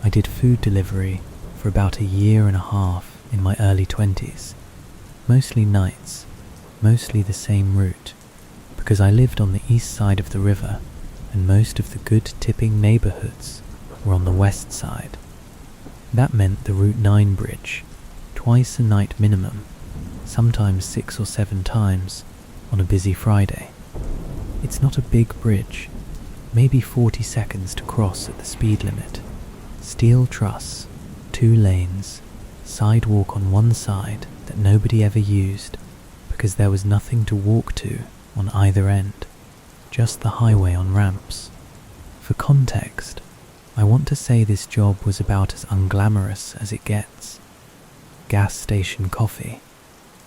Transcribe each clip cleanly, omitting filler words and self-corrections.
I did food delivery for about 1.5 years in my early 20s, mostly nights, mostly the same route, because I lived on the east side of the river and most of the good tipping neighborhoods were on the west side. That meant the Route 9 bridge, twice a night minimum, sometimes 6 or 7 times on a busy Friday. It's not a big bridge, maybe 40 seconds to cross at the speed limit. Steel truss, 2 lanes, sidewalk on one side that nobody ever used because there was nothing to walk to on either end, just the highway on ramps. For context, I want to say this job was about as unglamorous as it gets. Gas station coffee,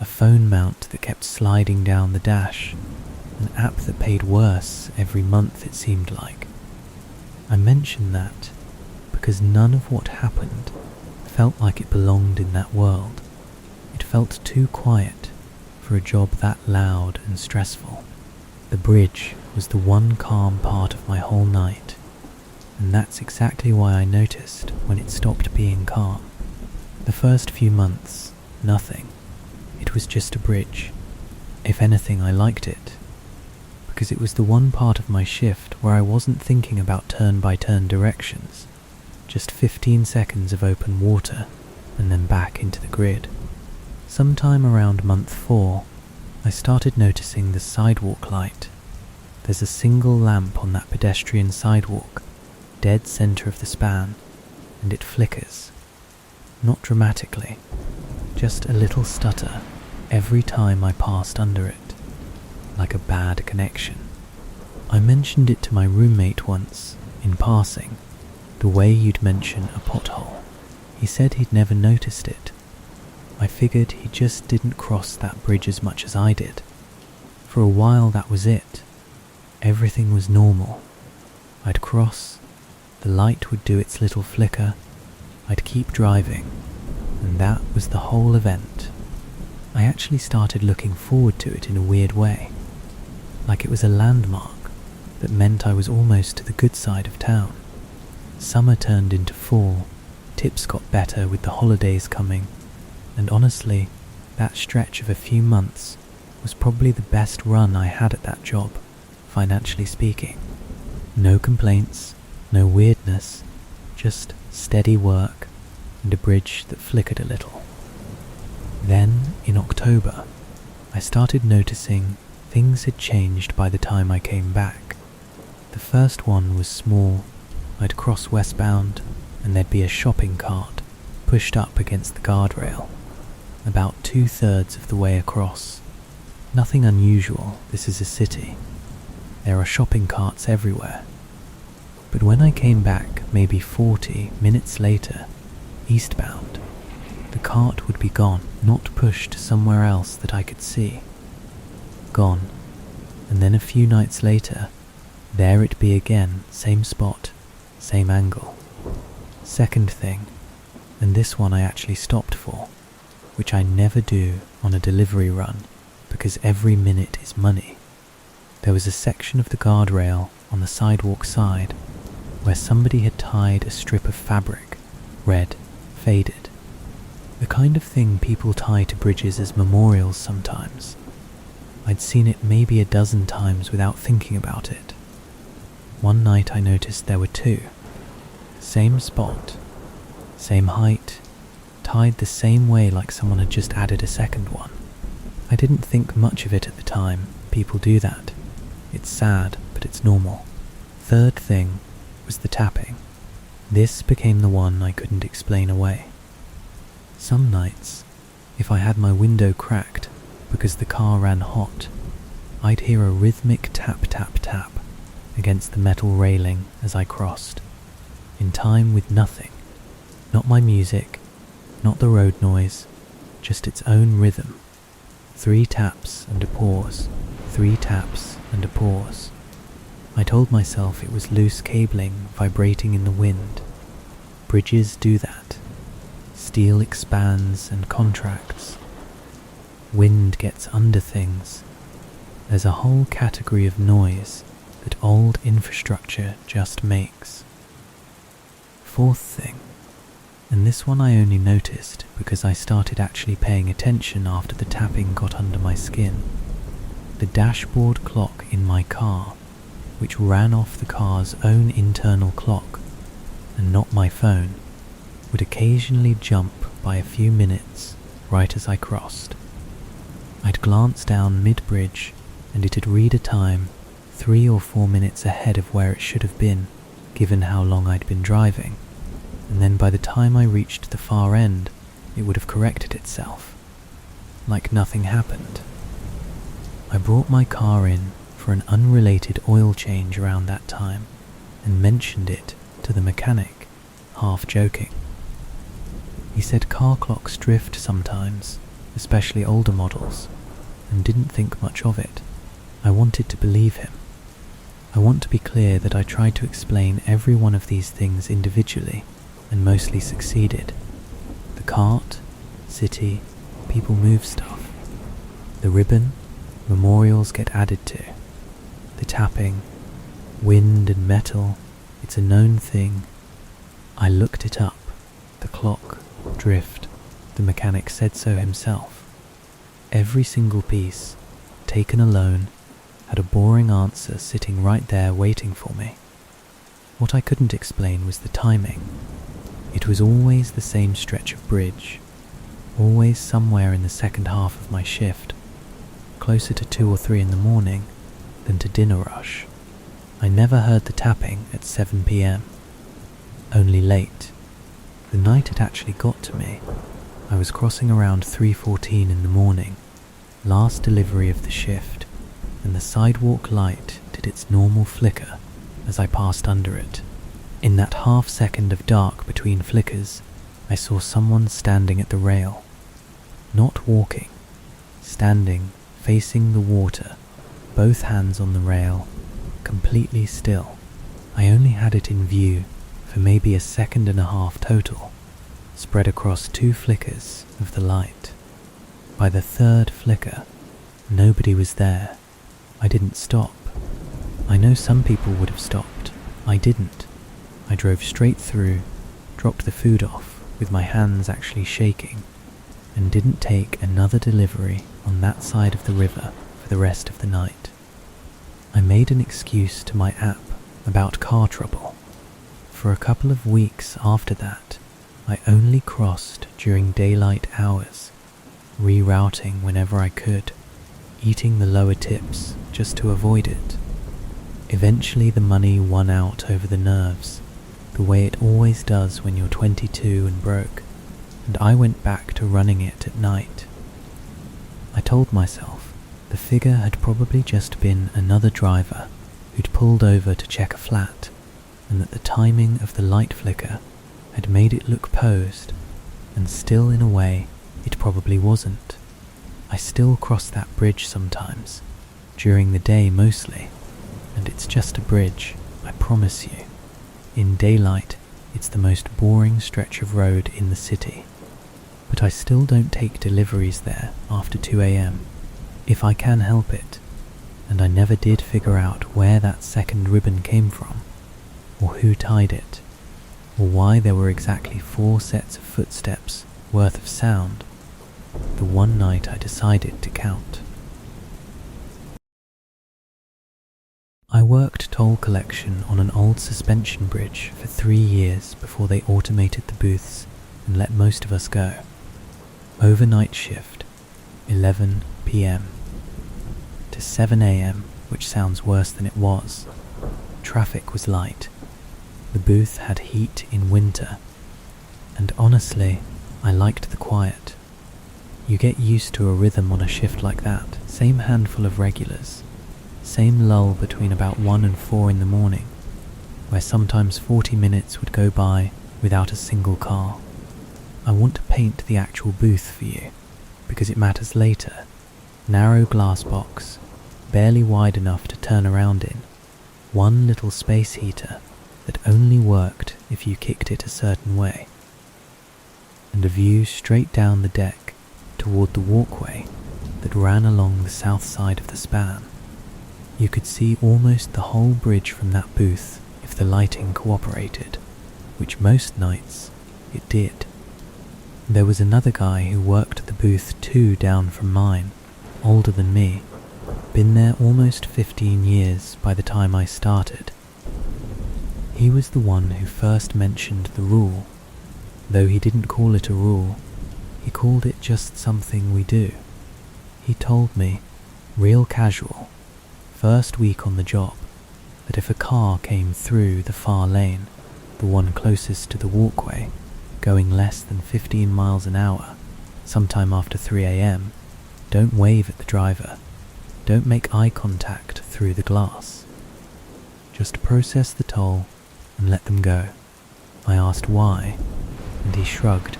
a phone mount that kept sliding down the dash, an app that paid worse every month it seemed like. I mention that because none of what happened felt like it belonged in that world. It felt too quiet for a job that loud and stressful. The bridge was the one calm part of my whole night, and that's exactly why I noticed when it stopped being calm. The first few months, nothing. It was just a bridge. If anything, I liked it, because it was the one part of my shift where I wasn't thinking about turn-by-turn directions, just 15 seconds of open water and then back into the grid. Sometime around month 4, I started noticing the sidewalk light. There's a single lamp on that pedestrian sidewalk, dead center of the span, and it flickers. Not dramatically, just a little stutter every time I passed under it, like a bad connection. I mentioned it to my roommate once, in passing, the way you'd mention a pothole. He said he'd never noticed it. I figured he just didn't cross that bridge as much as I did. For a while that was it. Everything was normal. I'd cross, the light would do its little flicker, I'd keep driving, and that was the whole event. I actually started looking forward to it in a weird way, like it was a landmark that meant I was almost to the good side of town. Summer turned into fall, tips got better with the holidays coming, and honestly, that stretch of a few months was probably the best run I had at that job, financially speaking. No complaints, no weirdness, just steady work and a bridge that flickered a little. Then, in October, I started noticing things had changed by the time I came back. The first one was small. I'd cross westbound and there'd be a shopping cart pushed up against the guardrail, about 2/3 of the way across. Nothing unusual, this is a city. There are shopping carts everywhere. But when I came back, maybe 40 minutes later, eastbound, the cart would be gone, not pushed somewhere else that I could see. Gone. And then a few nights later, there it be again, same spot, same angle. Second thing, and this one I actually stopped for, which I never do on a delivery run because every minute is money. There was a section of the guardrail on the sidewalk side where somebody had tied a strip of fabric, red, faded. The kind of thing people tie to bridges as memorials sometimes. I'd seen it maybe 12 times without thinking about it. One night I noticed there were 2. Same spot, same height, tied the same way like someone had just added a second one. I didn't think much of it at the time. People do that. It's sad, but it's normal. Third thing was the tapping. This became the one I couldn't explain away. Some nights, if I had my window cracked because the car ran hot, I'd hear a rhythmic tap tap tap against the metal railing as I crossed, in time with nothing. Not my music, not the road noise, just its own rhythm. 3 taps and a pause, 3 taps and a pause. I told myself it was loose cabling vibrating in the wind. Bridges do that. Steel expands and contracts. Wind gets under things. There's a whole category of noise that old infrastructure just makes. Fourth thing, And this one I only noticed because I started actually paying attention after the tapping got under my skin. The dashboard clock in my car, which ran off the car's own internal clock and not my phone, would occasionally jump by a few minutes right as I crossed. I'd glance down mid-bridge and it'd read a time 3 or 4 minutes ahead of where it should have been, given how long I'd been driving, and then by the time I reached the far end, it would have corrected itself, like nothing happened. I brought my car in for an unrelated oil change around that time and mentioned it to the mechanic, half joking. He said car clocks drift sometimes, especially older models, and didn't think much of it. I wanted to believe him. I want to be clear that I tried to explain every one of these things individually and mostly succeeded. The cart, city, people move stuff. The ribbon, memorials get added to. The tapping, wind and metal, it's a known thing. I looked it up. The clock, drift, the mechanic said so himself. Every single piece, taken alone, had a boring answer sitting right there waiting for me. What I couldn't explain was the timing. It was always the same stretch of bridge, always somewhere in the second half of my shift, closer to 2 or 3 in the morning than to dinner rush. I never heard the tapping at 7 p.m, only late. The night it actually got to me, I was crossing around 3:14 in the morning, last delivery of the shift, and the sidewalk light did its normal flicker as I passed under it. In that half second of dark between flickers, I saw someone standing at the rail. Not walking, standing, facing the water, both hands on the rail, completely still. I only had it in view for maybe a second and a half total, spread across 2 flickers of the light. By the 3rd flicker, nobody was there. I didn't stop. I know some people would have stopped. I didn't. I drove straight through, dropped the food off with my hands actually shaking, and didn't take another delivery on that side of the river for the rest of the night. I made an excuse to my app about car trouble. For a couple of weeks after that, I only crossed during daylight hours, rerouting whenever I could, eating the lower tips just to avoid it. Eventually the money won out over the nerves, the way it always does when you're 22 and broke, and I went back to running it at night. I told myself the figure had probably just been another driver who'd pulled over to check a flat, and that the timing of the light flicker had made it look posed, and still in a way it probably wasn't. I still cross that bridge sometimes, during the day mostly, and it's just a bridge, I promise you. In daylight, it's the most boring stretch of road in the city, but I still don't take deliveries there after 2 a.m, if I can help it, and I never did figure out where that second ribbon came from, or who tied it, or why there were exactly 4 sets of footsteps worth of sound, the one night I decided to count. I worked toll collection on an old suspension bridge for 3 years before they automated the booths and let most of us go. Overnight shift, 11 p.m. to 7 a.m, which sounds worse than it was. Traffic was light. The booth had heat in winter, and honestly, I liked the quiet. You get used to a rhythm on a shift like that, same handful of regulars, same lull between about 1 and 4 in the morning, where sometimes 40 minutes would go by without a single car. I want to paint the actual booth for you, because it matters later. Narrow glass box, barely wide enough to turn around in, one little space heater that only worked if you kicked it a certain way, and a view straight down the deck toward the walkway that ran along the south side of the span. You could see almost the whole bridge from that booth if the lighting cooperated, which most nights it did. There was another guy who worked at the booth 2 down from mine, older than me, been there almost 15 years by the time I started. He was the one who first mentioned the rule, though he didn't call it a rule, he called it just something we do. He told me, real casual, first week on the job, that if a car came through the far lane, the one closest to the walkway, going less than 15 miles an hour, sometime after 3 a.m, don't wave at the driver, don't make eye contact through the glass. Just process the toll and let them go. I asked why, and he shrugged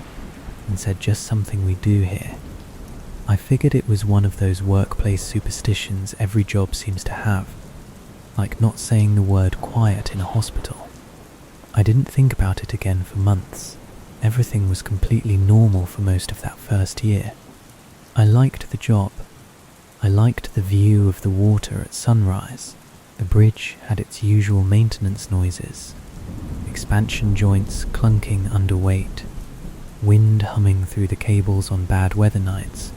and said just something we do here. I figured it was one of those workplace superstitions every job seems to have, like not saying the word quiet in a hospital. I didn't think about it again for months. Everything was completely normal for most of that first year. I liked the job. I liked the view of the water at sunrise. The bridge had its usual maintenance noises, expansion joints clunking under weight, wind humming through the cables on bad weather nights,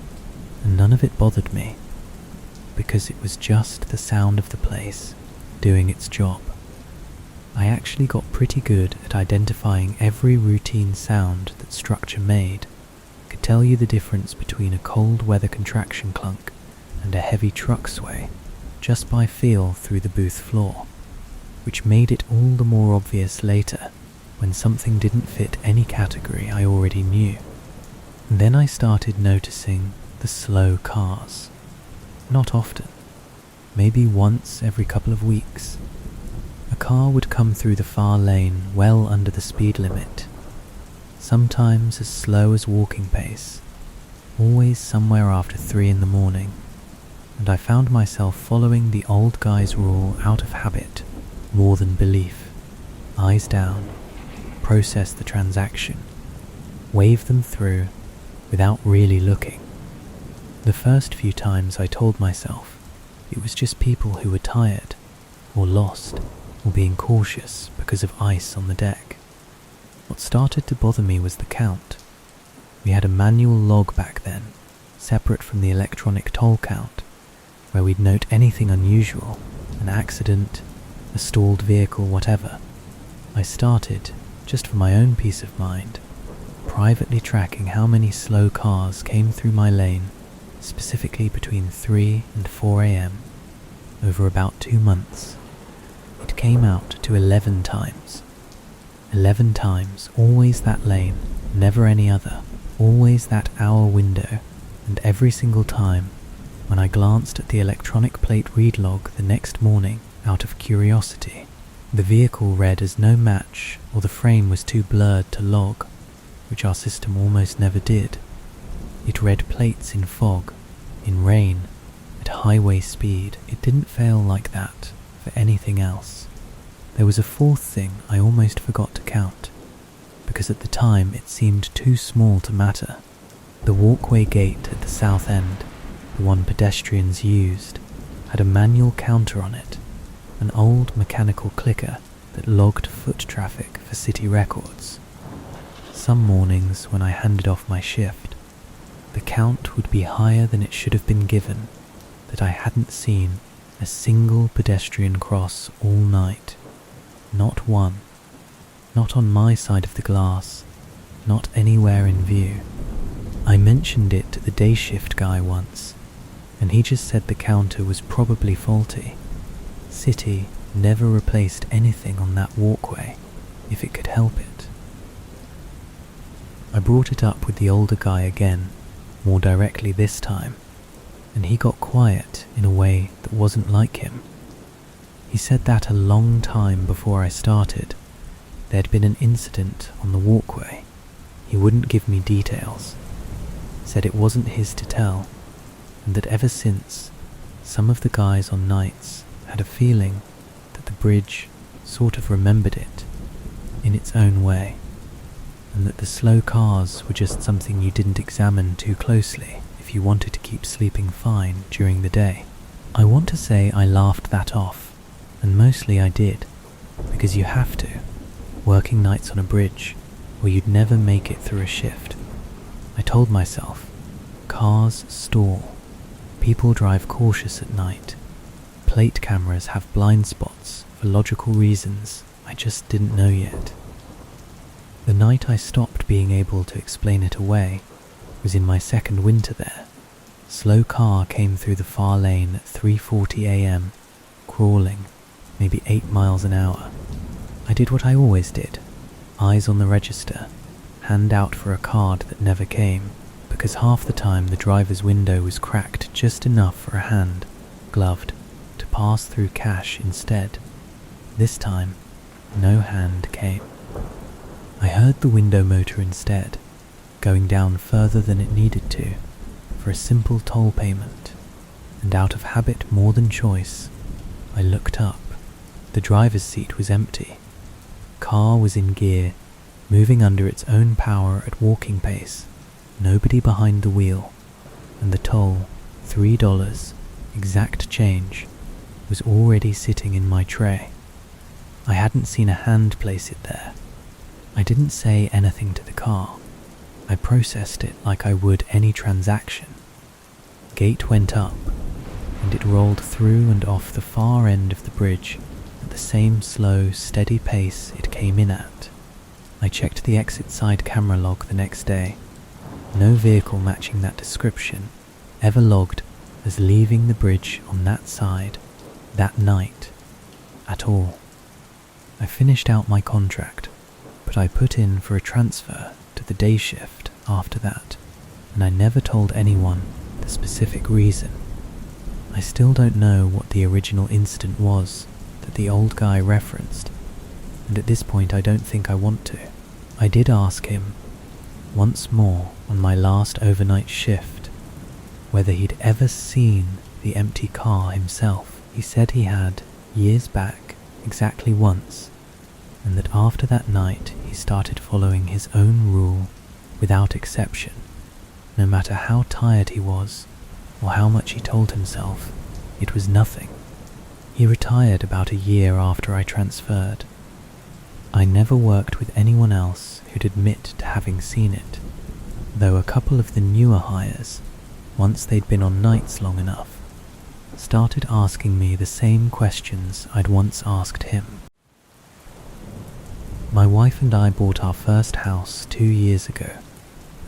and none of it bothered me, because it was just the sound of the place doing its job. I actually got pretty good at identifying every routine sound that structure made, could tell you the difference between a cold weather contraction clunk and a heavy truck sway just by feel through the booth floor, which made it all the more obvious later when something didn't fit any category I already knew. Then I started noticing the slow cars. Not often, maybe once every couple of weeks. A car would come through the far lane well under the speed limit, sometimes as slow as walking pace, always somewhere after 3 in the morning, and I found myself following the old guy's rule out of habit more than belief. Eyes down, process the transaction, wave them through without really looking. The first few times I told myself it was just people who were tired, or lost, or being cautious because of ice on the deck. What started to bother me was the count. We had a manual log back then, separate from the electronic toll count, where we'd note anything unusual, an accident, a stalled vehicle, whatever. I started, just for my own peace of mind, privately tracking how many slow cars came through my lane, specifically between 3 and 4 a.m, over about 2 months. It came out to 11 times. 11 times, always that lane, never any other, always that hour window, and every single time, when I glanced at the electronic plate read log the next morning out of curiosity, the vehicle read as no match or the frame was too blurred to log, which our system almost never did. It read plates in fog, in rain, at highway speed. It didn't fail like that for anything else. There was a fourth thing I almost forgot to count, because at the time it seemed too small to matter. The walkway gate at the south end, the one pedestrians used, had a manual counter on it, an old mechanical clicker that logged foot traffic for city records. Some mornings when I handed off my shift, the count would be higher than it should have been given that I hadn't seen a single pedestrian cross all night. Not one. Not on my side of the glass. Not anywhere in view. I mentioned it to the day shift guy once, and he just said the counter was probably faulty. City never replaced anything on that walkway if it could help it. I brought it up with the older guy again, more directly this time, and he got quiet in a way that wasn't like him. He said that a long time before I started, there'd been an incident on the walkway. He wouldn't give me details, said it wasn't his to tell, and that ever since, some of the guys on nights had a feeling that the bridge sort of remembered it in its own way, and that the slow cars were just something you didn't examine too closely if you wanted to keep sleeping fine during the day. I want to say I laughed that off, and mostly I did, because you have to, working nights on a bridge, or you'd never make it through a shift. I told myself, cars stall, people drive cautious at night, plate cameras have blind spots for logical reasons I just didn't know yet. The night I stopped being able to explain it away was in my second winter there. Slow car came through the far lane at 3:40 a.m, crawling, maybe 8 miles an hour. I did what I always did, eyes on the register, hand out for a card that never came, because half the time the driver's window was cracked just enough for a hand, gloved, to pass through cash instead. This time, no hand came. I heard the window motor instead, going down further than it needed to, for a simple toll payment, and out of habit more than choice, I looked up. The driver's seat was empty. Car was in gear, moving under its own power at walking pace, nobody behind the wheel, and the toll, $3, exact change, was already sitting in my tray. I hadn't seen a hand place it there. I didn't say anything to the car. I processed it like I would any transaction. Gate went up, and it rolled through and off the far end of the bridge at the same slow, steady pace it came in at. I checked the exit side camera log the next day. No vehicle matching that description ever logged as leaving the bridge on that side, that night, at all. I finished out my contract, but I put in for a transfer to the day shift after that, and I never told anyone the specific reason. I still don't know what the original incident was that the old guy referenced, and at this point I don't think I want to. I did ask him, once more on my last overnight shift, whether he'd ever seen the empty car himself. He said he had, years back, exactly once, and that after that night he started following his own rule without exception, no matter how tired he was or how much he told himself it was nothing. He retired about a year after I transferred. I never worked with anyone else who'd admit to having seen it, though a couple of the newer hires, once they'd been on nights long enough, started asking me the same questions I'd once asked him. My wife and I bought our first house 2 years ago,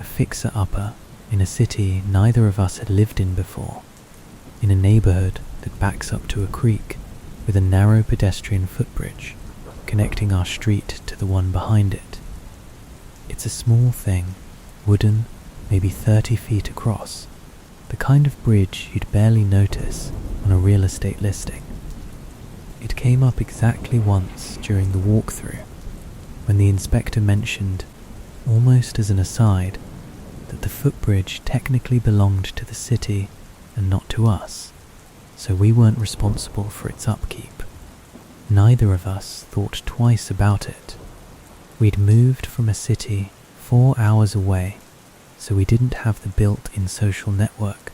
a fixer-upper in a city neither of us had lived in before, in a neighborhood that backs up to a creek with a narrow pedestrian footbridge connecting our street to the one behind it. It's a small thing, wooden, maybe 30 feet across, the kind of bridge you'd barely notice on a real estate listing. It came up exactly once during the walkthrough, when the inspector mentioned, almost as an aside, that the footbridge technically belonged to the city and not to us, so we weren't responsible for its upkeep. Neither of us thought twice about it. We'd moved from a city 4 hours away, so we didn't have the built-in social network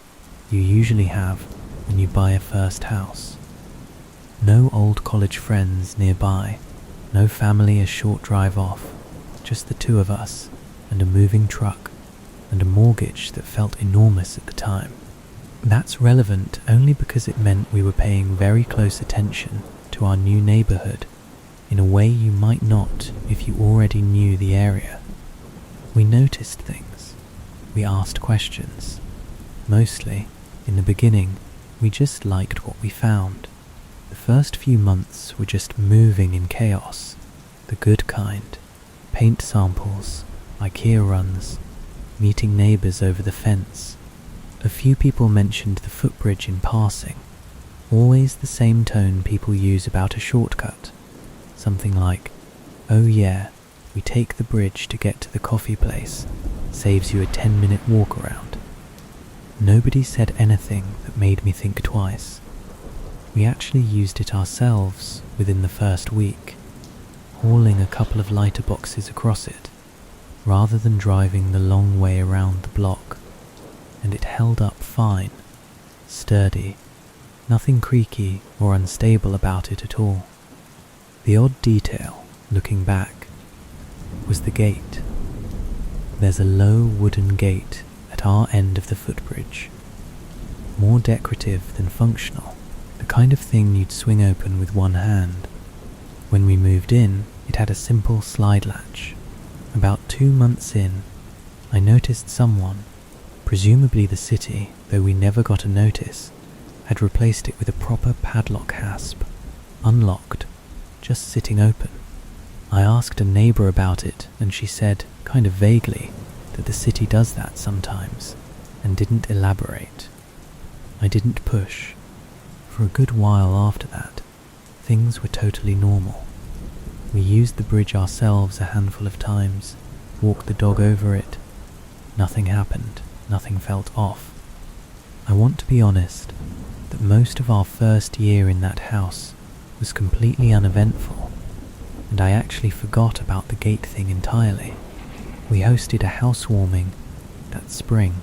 you usually have when you buy a first house. No old college friends nearby, no family a short drive off, just the two of us and a moving truck and a mortgage that felt enormous at the time. That's relevant only because it meant we were paying very close attention to our new neighborhood in a way you might not if you already knew the area. We noticed things. We asked questions. Mostly, in the beginning, we just liked what we found. The first few months were just moving in chaos, the good kind. Paint samples, IKEA runs, meeting neighbors over the fence. A few people mentioned the footbridge in passing, always the same tone people use about a shortcut. Something like, "Oh yeah, we take the bridge to get to the coffee place, saves you a 10-minute walk around." Nobody said anything that made me think twice. We actually used it ourselves within the first week, hauling a couple of lighter boxes across it, rather than driving the long way around the block, and it held up fine, sturdy, nothing creaky or unstable about it at all. The odd detail, looking back, was the gate. There's a low wooden gate at our end of the footbridge, more decorative than functional, the kind of thing you'd swing open with one hand. When we moved in, it had a simple slide latch. About 2 months in, I noticed someone, presumably the city, though we never got a notice, had replaced it with a proper padlock hasp, unlocked, just sitting open. I asked a neighbour about it, and she said, kind of vaguely, that the city does that sometimes, and didn't elaborate. I didn't push. For a good while after that, things were totally normal. We used the bridge ourselves a handful of times, walked the dog over it. Nothing happened, nothing felt off. I want to be honest that most of our first year in that house was completely uneventful, and I actually forgot about the gate thing entirely. We hosted a housewarming that spring,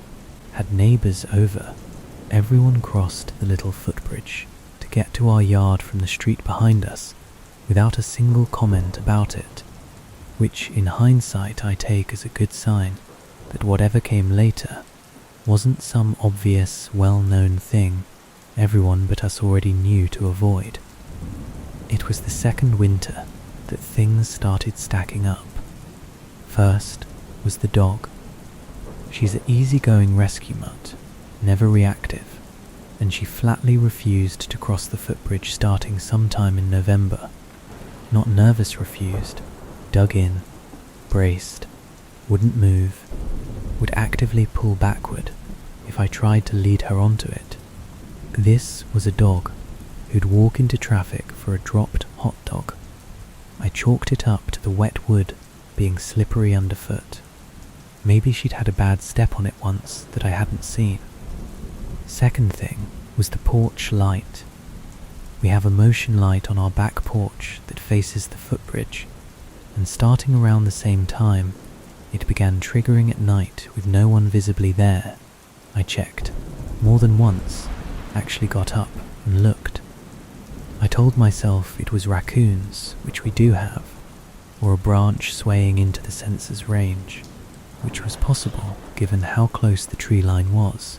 had neighbours over. Everyone crossed the little footbridge to get to our yard from the street behind us without a single comment about it, which in hindsight I take as a good sign that whatever came later wasn't some obvious, well-known thing everyone but us already knew to avoid. It was the second winter that things started stacking up. First was the dog. She's an easygoing rescue mutt, never reactive, and she flatly refused to cross the footbridge starting sometime in November. Not nervous refused, dug in, braced, wouldn't move, would actively pull backward if I tried to lead her onto it. This was a dog who'd walk into traffic for a dropped hot dog. I chalked it up to the wet wood being slippery underfoot. Maybe she'd had a bad step on it once that I hadn't seen. Second thing was the porch light. We have a motion light on our back porch that faces the footbridge, and starting around the same time, it began triggering at night with no one visibly there. I checked, more than once, actually got up and looked. I told myself it was raccoons, which we do have, or a branch swaying into the sensor's range, which was possible given how close the tree line was.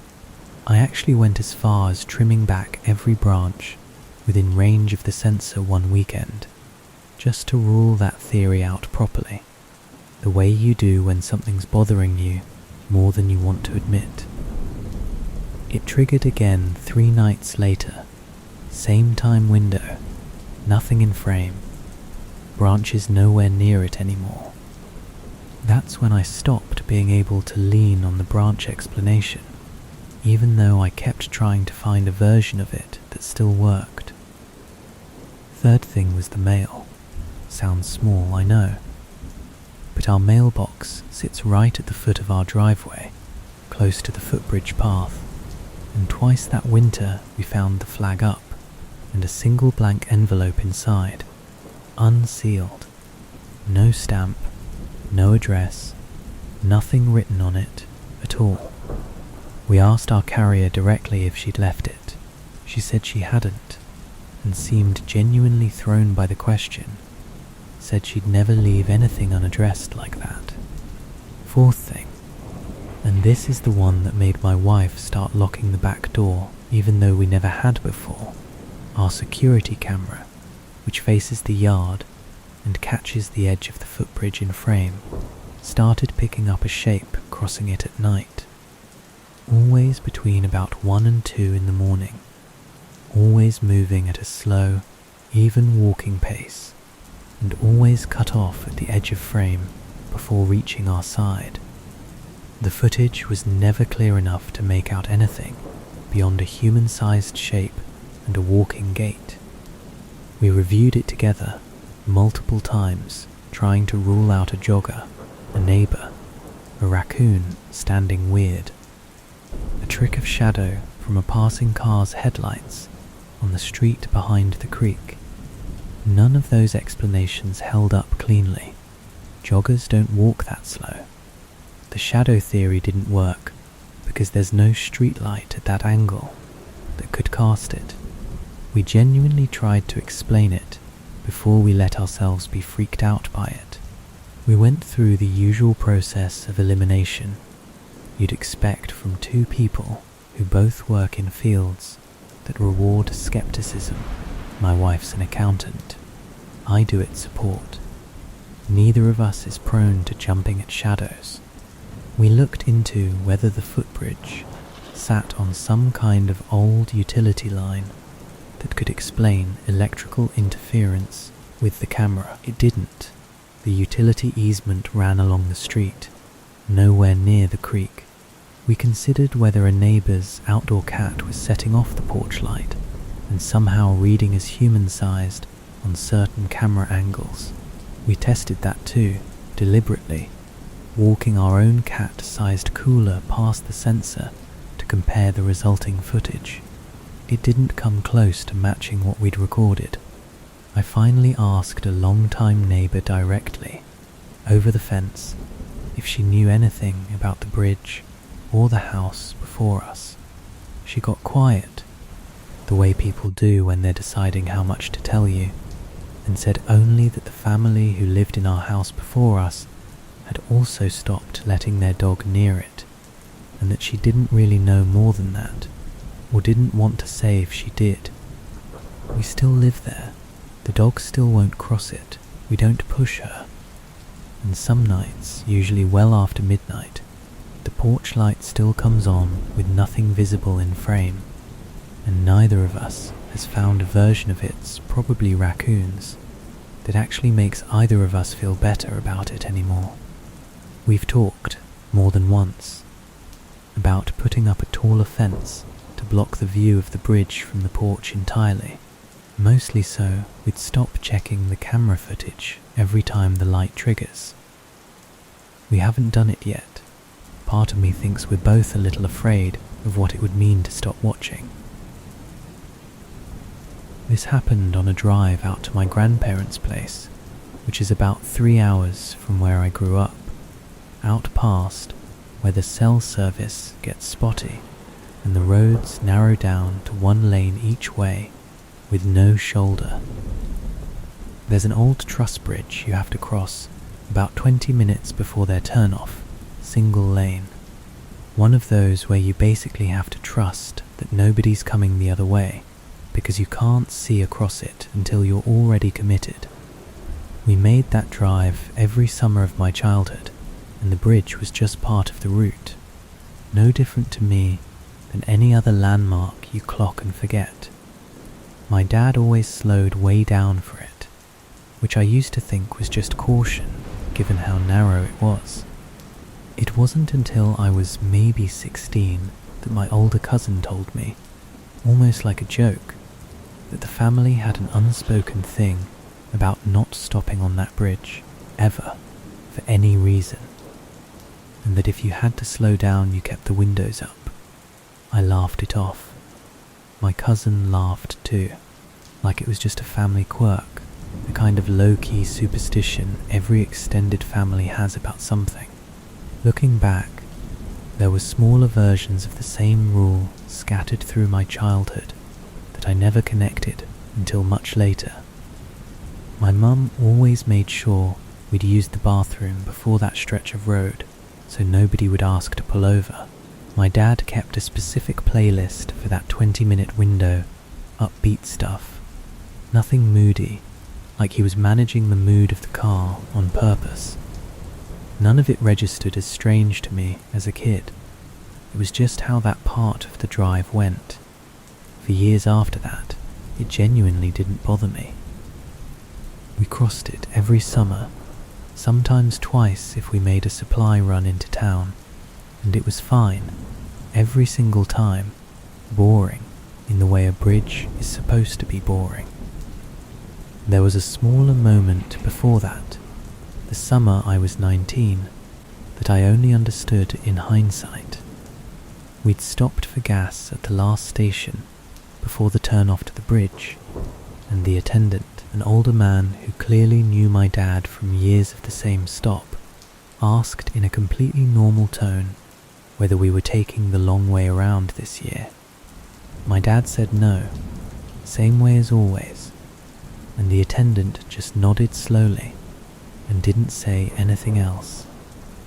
I actually went as far as trimming back every branch within range of the sensor one weekend, just to rule that theory out properly, the way you do when something's bothering you more than you want to admit. It triggered again 3 nights later, same time window, nothing in frame, branches nowhere near it anymore. That's when I stopped being able to lean on the branch explanation, even though I kept trying to find a version of it that still worked. Third thing was the mail. Sounds small, I know. But our mailbox sits right at the foot of our driveway, close to the footbridge path, and twice that winter we found the flag up, and a single blank envelope inside, unsealed. No stamp, no address, nothing written on it at all. We asked our carrier directly if she'd left it. She said she hadn't, and seemed genuinely thrown by the question. Said she'd never leave anything unaddressed like that. Fourth thing, and this is the one that made my wife start locking the back door even though we never had before, our security camera, which faces the yard and catches the edge of the footbridge in frame, started picking up a shape crossing it at night. Always between about 1 and 2 in the morning, always moving at a slow, even walking pace, and always cut off at the edge of frame before reaching our side. The footage was never clear enough to make out anything beyond a human-sized shape and a walking gait. We reviewed it together multiple times, trying to rule out a jogger, a neighbour, a raccoon standing weird, a trick of shadow from a passing car's headlights on the street behind the creek. None of those explanations held up cleanly. Joggers don't walk that slow. The shadow theory didn't work because there's no street light at that angle that could cast it. We genuinely tried to explain it before we let ourselves be freaked out by it. We went through the usual process of elimination you'd expect from two people who both work in fields that reward skepticism. My wife's an accountant. I do its support. Neither of us is prone to jumping at shadows. We looked into whether the footbridge sat on some kind of old utility line that could explain electrical interference with the camera. It didn't. The utility easement ran along the street, nowhere near the creek. We considered whether a neighbour's outdoor cat was setting off the porch light and somehow reading as human-sized on certain camera angles. We tested that too, deliberately, walking our own cat-sized cooler past the sensor to compare the resulting footage. It didn't come close to matching what we'd recorded. I finally asked a long-time neighbour directly, over the fence, if she knew anything about the bridge or the house before us. She got quiet, the way people do when they're deciding how much to tell you, and said only that the family who lived in our house before us had also stopped letting their dog near it, and that she didn't really know more than that, or didn't want to say if she did. We still live there. The dog still won't cross it. We don't push her. And some nights, usually well after midnight, the porch light still comes on with nothing visible in frame, and neither of us has found a version of its, probably raccoons, that actually makes either of us feel better about it anymore. We've talked, more than once, about putting up a taller fence to block the view of the bridge from the porch entirely. Mostly so we'd stop checking the camera footage every time the light triggers. We haven't done it yet. Part of me thinks we're both a little afraid of what it would mean to stop watching. This happened on a drive out to my grandparents' place, which is about 3 hours from where I grew up, out past where the cell service gets spotty and the roads narrow down to one lane each way with no shoulder. There's an old truss bridge you have to cross about 20 minutes before their turn-off, single lane. One of those where you basically have to trust that nobody's coming the other way, because you can't see across it until you're already committed. We made that drive every summer of my childhood, and the bridge was just part of the route, no different to me than any other landmark you clock and forget. My dad always slowed way down for it, which I used to think was just caution, given how narrow it was. It wasn't until I was maybe 16 that my older cousin told me, almost like a joke, that the family had an unspoken thing about not stopping on that bridge, ever, for any reason, and that if you had to slow down you kept the windows up. I laughed it off. My cousin laughed too, like it was just a family quirk, a kind of low-key superstition every extended family has about something. Looking back, there were smaller versions of the same rule scattered through my childhood that I never connected until much later. My mum always made sure we'd used the bathroom before that stretch of road, so nobody would ask to pull over. My dad kept a specific playlist for that 20-minute window, upbeat stuff. Nothing moody, like he was managing the mood of the car on purpose. None of it registered as strange to me as a kid. It was just how that part of the drive went. For years after that, it genuinely didn't bother me. We crossed it every summer, sometimes twice if we made a supply run into town, and it was fine, every single time, boring in the way a bridge is supposed to be boring. There was a smaller moment before that, the summer I was 19, that I only understood in hindsight. We'd stopped for gas at the last station before the turn-off to the bridge, and the attendant, an older man who clearly knew my dad from years of the same stop, asked in a completely normal tone whether we were taking the long way around this year. My dad said no, same way as always, and the attendant just nodded slowly, and didn't say anything else,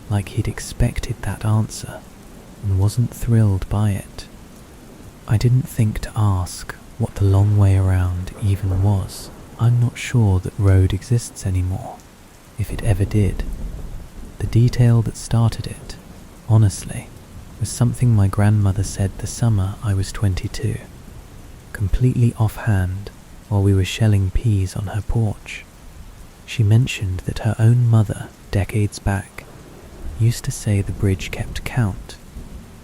like he'd expected that answer and wasn't thrilled by it. I didn't think to ask what the long way around even was. I'm not sure that road exists anymore, if it ever did. The detail that started it, honestly, was something my grandmother said the summer I was 22, completely offhand while we were shelling peas on her porch. She mentioned that her own mother, decades back, used to say the bridge kept count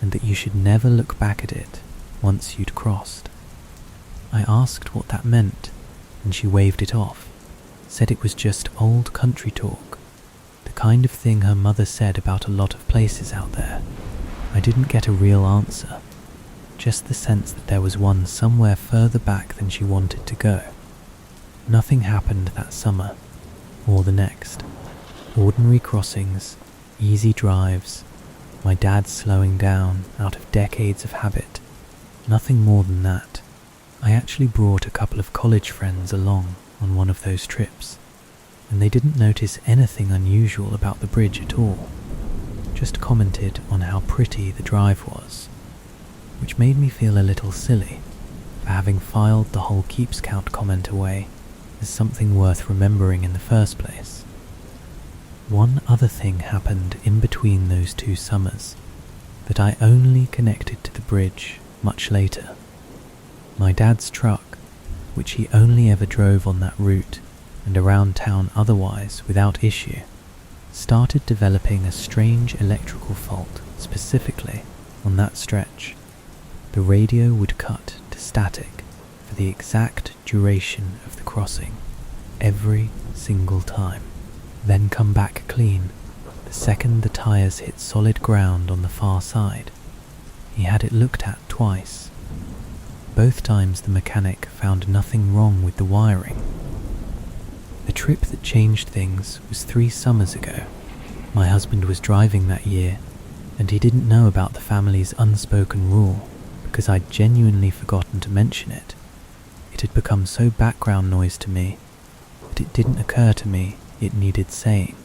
and that you should never look back at it once you'd crossed. I asked what that meant, and she waved it off, said it was just old country talk, the kind of thing her mother said about a lot of places out there. I didn't get a real answer, just the sense that there was one somewhere further back than she wanted to go. Nothing happened that summer, or the next. Ordinary crossings, easy drives, my dad slowing down out of decades of habit. Nothing more than that. I actually brought a couple of college friends along on one of those trips, and they didn't notice anything unusual about the bridge at all, just commented on how pretty the drive was, which made me feel a little silly for having filed the whole keeps count comment away as something worth remembering in the first place. One other thing happened in between those 2 summers that I only connected to the bridge much later. My dad's truck, which he only ever drove on that route and around town otherwise without issue, started developing a strange electrical fault specifically on that stretch. The radio would cut to static for the exact duration of the crossing, every single time, then come back clean the second the tires hit solid ground on the far side. He had it looked at twice. Both times the mechanic found nothing wrong with the wiring. The trip that changed things was 3 summers ago. My husband was driving that year, and he didn't know about the family's unspoken rule because I'd genuinely forgotten to mention it. It had become so background noise to me that it didn't occur to me it needed saying.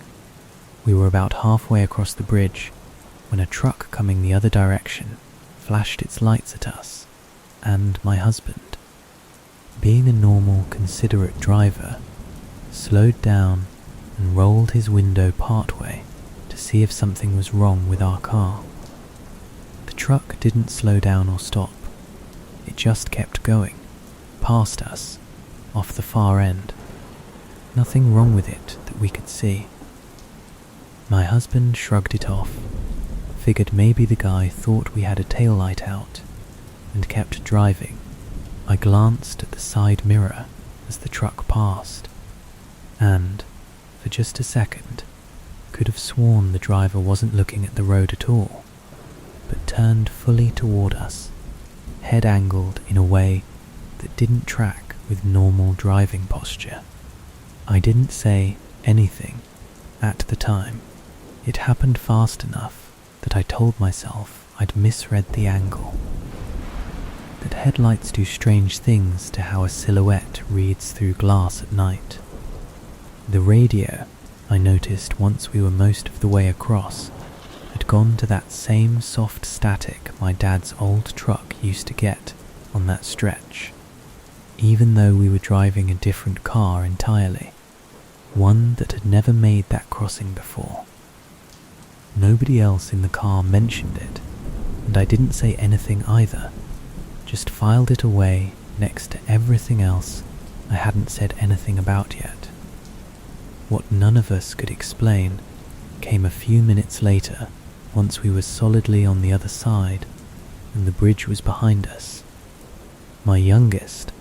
We were about halfway across the bridge when a truck coming the other direction flashed its lights at us and my husband, being a normal, considerate driver, slowed down and rolled his window partway to see if something was wrong with our car. The truck didn't slow down or stop. It just kept going, past us, off the far end. Nothing wrong with it that we could see. My husband shrugged it off, figured maybe the guy thought we had a taillight out, and kept driving. I glanced at the side mirror as the truck passed, and, for just a second, could have sworn the driver wasn't looking at the road at all, but turned fully toward us, head angled in a way that didn't track with normal driving posture. I didn't say anything at the time. It happened fast enough that I told myself I'd misread the angle. That headlights do strange things to how a silhouette reads through glass at night. The radio, I noticed once we were most of the way across, had gone to that same soft static my dad's old truck used to get on that stretch, even though we were driving a different car entirely, one that had never made that crossing before. Nobody else in the car mentioned it, and I didn't say anything either, just filed it away next to everything else I hadn't said anything about yet. What none of us could explain came a few minutes later, once we were solidly on the other side and the bridge was behind us. My youngest,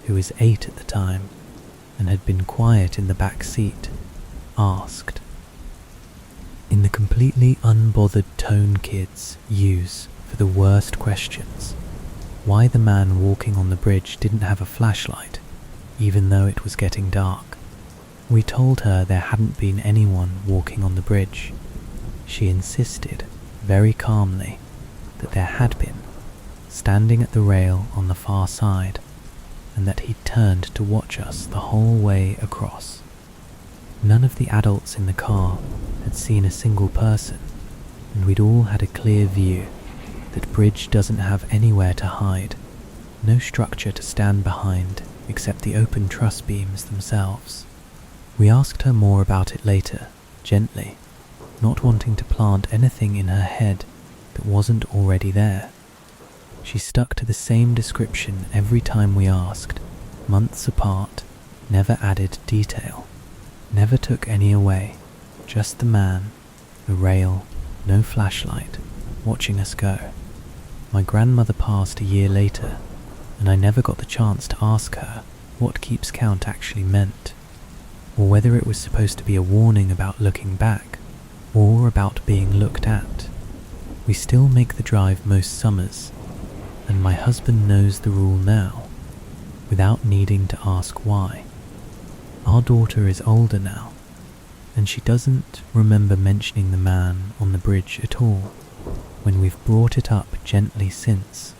who was 8 at the time and had been quiet in the back seat, asked, in the completely unbothered tone kids use for the worst questions, why the man walking on the bridge didn't have a flashlight, even though it was getting dark. We told her there hadn't been anyone walking on the bridge. She insisted, very calmly, that there had been, standing at the rail on the far side, and that he'd turned to watch us the whole way across. None of the adults in the car had seen a single person, and we'd all had a clear view that Bridge doesn't have anywhere to hide, no structure to stand behind except the open truss beams themselves. We asked her more about it later, gently, not wanting to plant anything in her head that wasn't already there. She stuck to the same description every time we asked, months apart, never added detail, never took any away, just the man, the rail, no flashlight, watching us go. My grandmother passed a year later, and I never got the chance to ask her what keeps count actually meant, or whether it was supposed to be a warning about looking back, or about being looked at. We still make the drive most summers, and my husband knows the rule now, without needing to ask why. Our daughter is older now, and she doesn't remember mentioning the man on the bridge at all when we've brought it up gently since.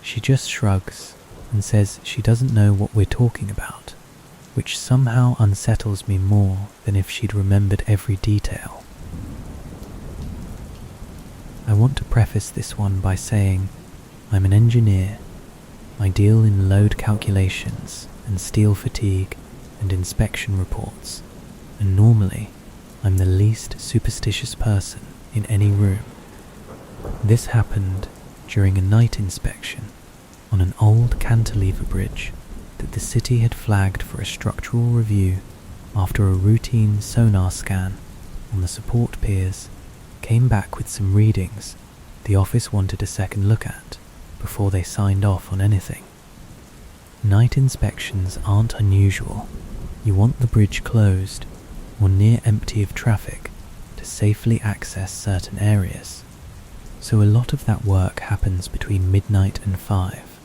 She just shrugs and says she doesn't know what we're talking about, which somehow unsettles me more than if she'd remembered every detail. I want to preface this one by saying I'm an engineer. I deal in load calculations and steel fatigue and inspection reports, and normally I'm the least superstitious person in any room. This happened during a night inspection on an old cantilever bridge that the city had flagged for a structural review after a routine sonar scan on the support piers came back with some readings the office wanted a second look at before they signed off on anything. Night inspections aren't unusual. You want the bridge closed or near empty of traffic to safely access certain areas, so a lot of that work happens between midnight and 5.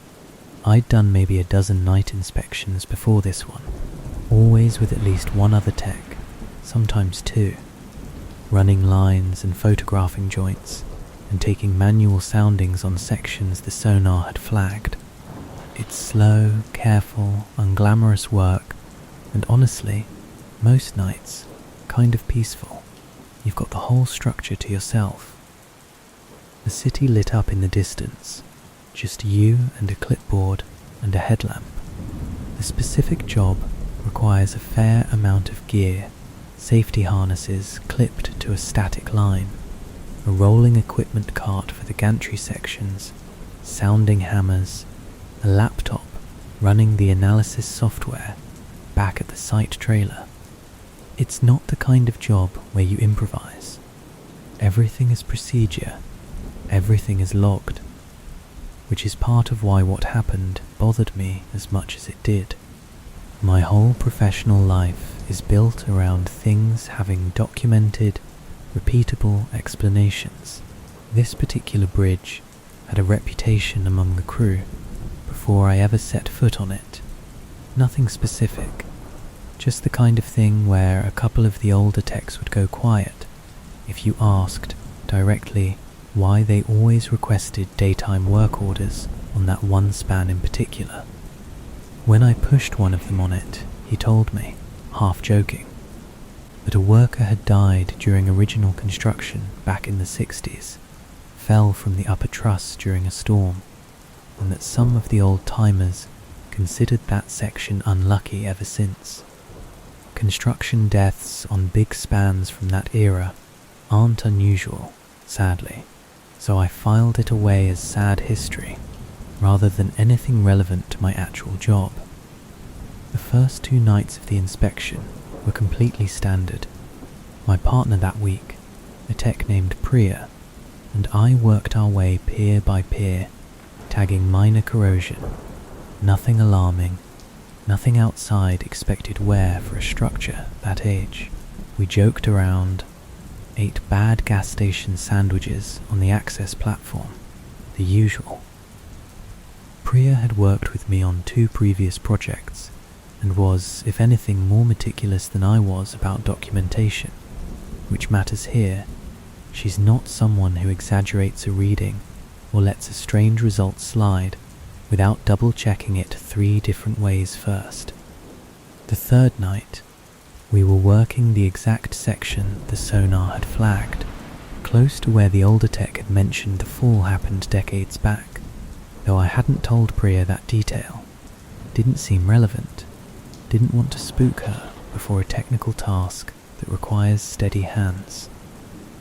I'd done maybe a dozen night inspections before this one, always with at least one other tech, sometimes two, running lines and photographing joints and taking manual soundings on sections the sonar had flagged. It's slow, careful, unglamorous work, and honestly, most nights, kind of peaceful. You've got the whole structure to yourself. The city lit up in the distance, just you and a clipboard and a headlamp. The specific job requires a fair amount of gear, safety harnesses clipped to a static line, a rolling equipment cart for the gantry sections, sounding hammers, a laptop running the analysis software back at the site trailer. It's not the kind of job where you improvise. Everything is procedure, everything is logged, which is part of why what happened bothered me as much as it did. My whole professional life is built around things having documented, repeatable explanations. This particular bridge had a reputation among the crew before I ever set foot on it. Nothing specific, just the kind of thing where a couple of the older techs would go quiet if you asked directly why they always requested daytime work orders on that one span in particular. When I pushed one of them on it, he told me, half joking, that a worker had died during original construction back in the 60s, fell from the upper truss during a storm, and that some of the old-timers considered that section unlucky ever since. Construction deaths on big spans from that era aren't unusual, sadly, so I filed it away as sad history rather than anything relevant to my actual job. The first 2 nights of the inspection were completely standard. My partner that week, a tech named Priya, and I worked our way pier by pier, tagging minor corrosion, nothing alarming, nothing outside expected wear for a structure that age. We joked around, ate bad gas station sandwiches on the access platform, the usual. Priya had worked with me on 2 previous projects, and was, if anything, more meticulous than I was about documentation, which matters here. She's not someone who exaggerates a reading or lets a strange result slide without double-checking it 3 different ways first. The 3rd night, We were working the exact section the sonar had flagged, close to where the older tech had mentioned the fall happened decades back. Though I hadn't told Priya that detail, didn't seem relevant, didn't want to spook her before a technical task that requires steady hands.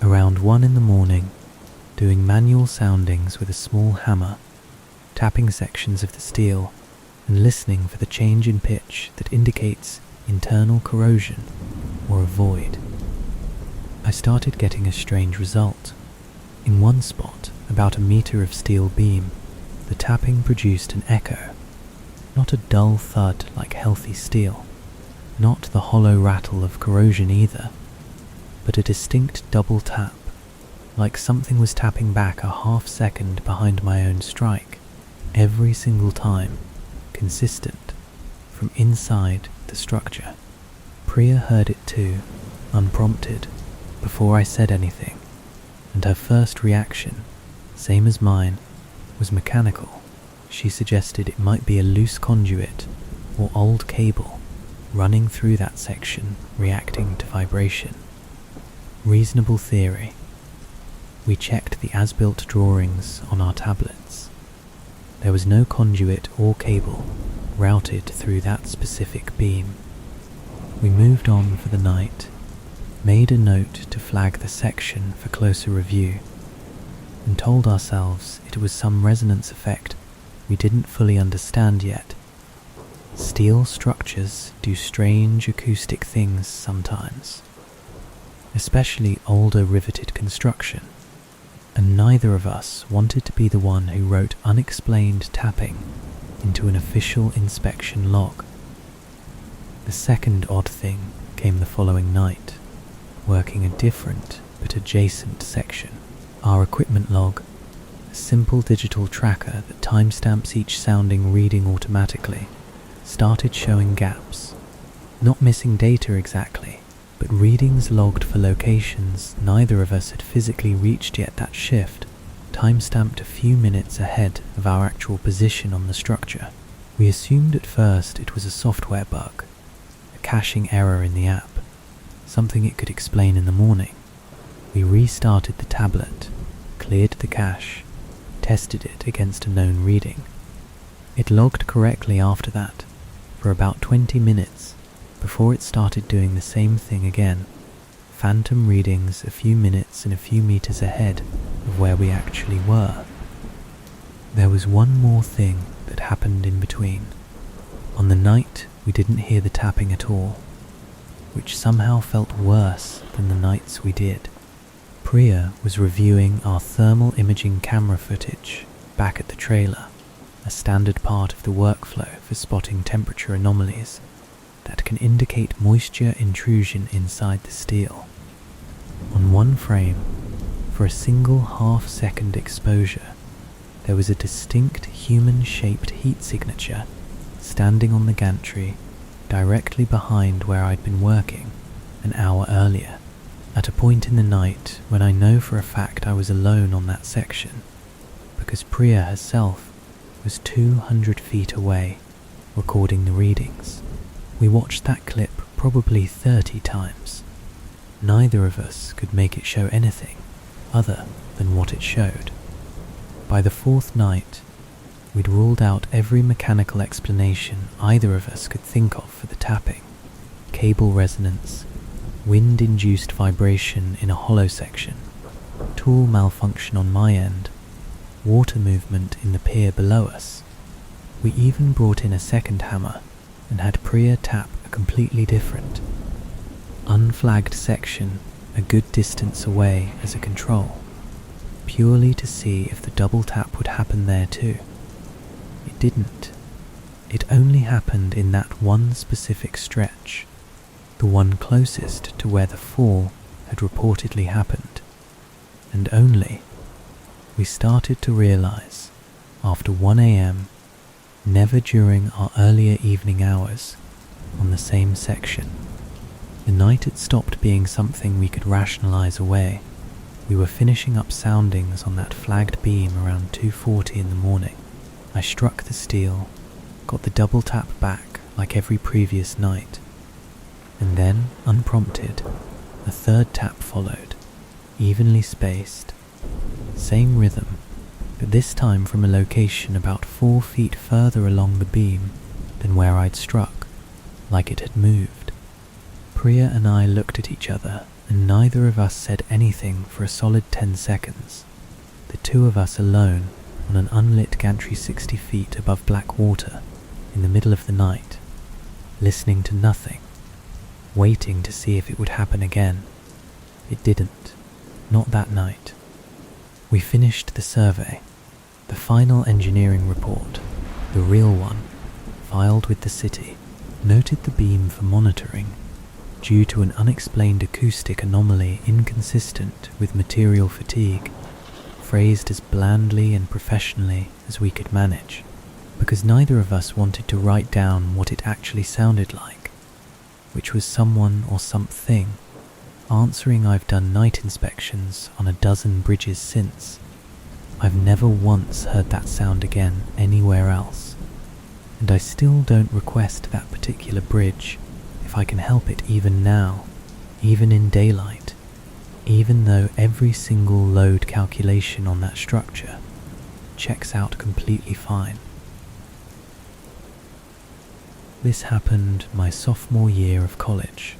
Around 1 in the morning, doing manual soundings with a small hammer, tapping sections of the steel and listening for the change in pitch that indicates internal corrosion or a void. I started getting a strange result. In one spot, about a meter of steel beam, the tapping produced an echo, not a dull thud like healthy steel, not the hollow rattle of corrosion either, but a distinct double tap, like something was tapping back a half second behind my own strike, every single time, consistent, from inside the structure. Priya heard it too, unprompted, before I said anything, and her first reaction, same as mine, was mechanical. She suggested it might be a loose conduit or old cable running through that section reacting to vibration. Reasonable theory. We checked the as-built drawings on our tablets. There was no conduit or cable routed through that specific beam. We moved on for the night, made a note to flag the section for closer review, and told ourselves it was some resonance effect we didn't fully understand yet. Steel structures do strange acoustic things sometimes, especially older riveted construction, and neither of us wanted to be the one who wrote unexplained tapping into an official inspection log. The second odd thing came the following night, working a different but adjacent section. Our equipment log, a simple digital tracker that timestamps each sounding reading automatically, started showing gaps. Not missing data exactly, but readings logged for locations neither of us had physically reached yet that shift, timestamped a few minutes ahead of our actual position on the structure. We assumed at first it was a software bug, a caching error in the app, something it could explain in the morning. We restarted the tablet, cleared the cache, tested it against a known reading. It logged correctly after that, for about 20 minutes, before it started doing the same thing again, phantom readings a few minutes and a few meters ahead of where we actually were. There was one more thing that happened in between. On the night we didn't hear the tapping at all, which somehow felt worse than the nights we did. Priya was reviewing our thermal imaging camera footage back at the trailer, a standard part of the workflow for spotting temperature anomalies that can indicate moisture intrusion inside the steel. On one frame, for a single half-second exposure, there was a distinct human-shaped heat signature standing on the gantry directly behind where I'd been working an hour earlier, at a point in the night when I know for a fact I was alone on that section, because Priya herself was 200 feet away, recording the readings. We watched that clip probably 30 times. Neither of us could make it show anything other than what it showed. By the fourth night, we'd ruled out every mechanical explanation either of us could think of for the tapping. Cable resonance, wind-induced vibration in a hollow section, tool malfunction on my end, water movement in the pier below us. We even brought in a second hammer and had Priya tap a completely different, unflagged section a good distance away as a control, purely to see if the double tap would happen there too. It didn't. It only happened in that one specific stretch, the one closest to where the fall had reportedly happened, and only, we started to realize, after 1 a.m., never during our earlier evening hours, on the same section. The night had stopped being something we could rationalize away. We were finishing up soundings on that flagged beam around 2:40 in the morning. I struck the steel, got the double tap back like every previous night, And then, unprompted, a third tap followed, evenly spaced. Same rhythm, but this time from a location about 4 feet further along the beam than where I'd struck, like it had moved. Priya and I looked at each other, and neither of us said anything for a solid 10 seconds. The two of us alone on an unlit gantry 60 feet above black water in the middle of the night, listening to nothing, waiting to see if it would happen again. It didn't. Not that night. We finished the survey. The final engineering report, the real one, filed with the city, noted the beam for monitoring due to an unexplained acoustic anomaly inconsistent with material fatigue, phrased as blandly and professionally as we could manage, because neither of us wanted to write down what it actually sounded like, which was someone or something answering. I've done night inspections on a dozen bridges since. I've never once heard that sound again anywhere else, and I still don't request that particular bridge if I can help it even now, even in daylight, even though every single load calculation on that structure checks out completely fine. This happened my sophomore year of college.